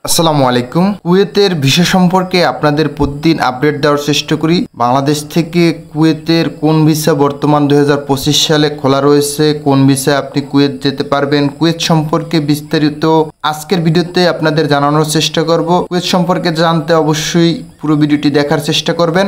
আসসালামু আলাইকুম। কুয়েতের ভিসা সম্পর্কে আপনাদের প্রতিদিন আপডেট দেওয়ার চেষ্টা করি। বাংলাদেশ থেকে কুয়েতের কোন ভিসা বর্তমান 2025 সালে খোলা রয়েছে, কোন ভিসায় আপনি কুয়েত যেতে পারবেন, কুয়েত সম্পর্কে বিস্তারিত আজকের ভিডিওতে আপনাদের জানানোর চেষ্টা করব। কুয়েত সম্পর্কে জানতে অবশ্যই পুরো ভিডিওটি দেখার চেষ্টা করবেন।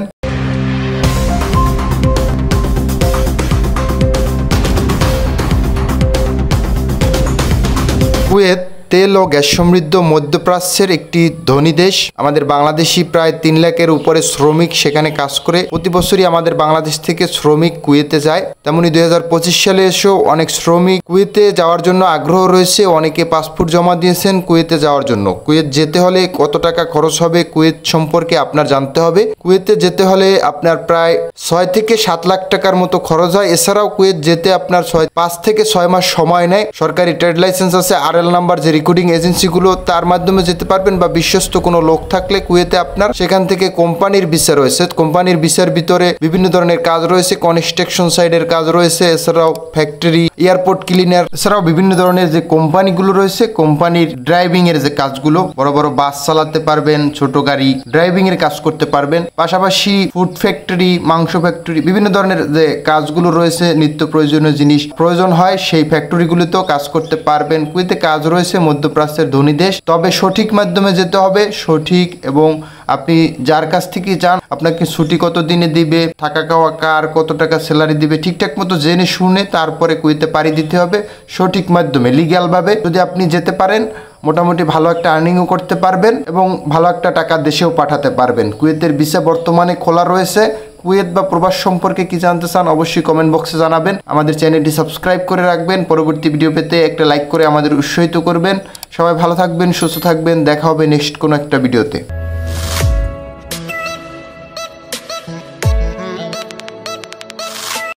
কুয়েত তেল ও গ্যাস সমৃদ্ধ মধ্যপ্রাচ্যের একটি ধনী দেশ। আমাদের বাংলাদেশি প্রায় 3 লাখের উপরে শ্রমিক সেখানে কাজ করে। প্রতি বছরই আমাদের বাংলাদেশ থেকে শ্রমিক কুয়েতে যায়। তেমনি 2025 সালে এসেও অনেক শ্রমিক কুয়েতে যাওয়ার জন্য আগ্রহ রয়েছে। অনেকে পাসপোর্ট জমা দিয়েছেন কুয়েতে যাওয়ার জন্য। কুয়েত যেতে হলে কত টাকা খরচ হবে কুয়েত সম্পর্কে আপনার জানতে হবে। কুয়েতে যেতে হলে আপনার প্রায় 6 থেকে 7 লাখ টাকার মতো খরচ হয়। এছাড়াও কুয়েত যেতে আপনার 5 থেকে 6 মাস সময় নেয়। সরকারি ট্রেড লাইসেন্স আছে, RL নাম্বার, যে রিক্রুটিং এজেন্সিগুলো, তার মাধ্যমে যেতে পারবেন, বা বিশ্বস্ত কোনো লোক থাকলে কুয়েতে আপনার সেখান থেকে কোম্পানির ভিসা রয়েছে। কোম্পানির ভিসার ভিতরে বিভিন্ন ধরনের কাজ রয়েছে, কনস্ট্রাকশন সাইডের কাজ রয়েছে, এছাড়াও ফ্যাক্টরি, এয়ারপোর্ট ক্লিনার, এছাড়াও বিভিন্ন ধরনের যে কোম্পানিগুলো রয়েছে, কোম্পানির ড্রাইভিং এর যে কাজগুলো, বড় বড় বাস চালাতে পারবেন, ছোট গাড়ি ড্রাইভিং এর কাজ করতে পারবেন। পাশাপাশি ফুড ফ্যাক্টরি, মাংস ফ্যাক্টরি, বিভিন্ন ধরনের যে কাজগুলো রয়েছে, নিত্য প্রয়োজনীয় জিনিস প্রয়োজন হয়, সেই ফ্যাক্টরিগুলিতেও কাজ করতে পারবেন। কুয়েতে কাজ রয়েছে, মধ্যপ্রাচ্যের ধনী দেশ। তবে সঠিক মাধ্যমে যেতে হবে, সঠিক, এবং আপনি যার কাছ থেকে যান আপনাকে ছুটি কত দিনে দিবে, থাকা খাওয়া কার, কত টাকা স্যালারি দিবে, ঠিকঠাক মতো জেনে শুনে তারপরে কুয়েতে পাড়ি দিতে হবে সঠিক মাধ্যমে, লিগ্যালভাবে। যদি আপনি যেতে পারেন মোটামুটি ভালো একটা আর্নিংও করতে পারবেন এবং ভালো একটা টাকা দেশেও পাঠাতে পারবেন। কুয়েতের ভিসা বর্তমানে খোলা রয়েছে। কুয়েত বা প্রবাস সম্পর্কে কি জানতে চান অবশ্যই কমেন্ট বক্সে জানাবেন। আমাদের চ্যানেলটি সাবস্ক্রাইব করে রাখবেন। পরবর্তী ভিডিও পেতে একটা লাইক করে আমাদের উৎসাহিত করবেন। সবাই ভালো থাকবেন, সুস্থ থাকবেন। দেখা হবে নেক্সট কোনো একটা ভিডিওতে।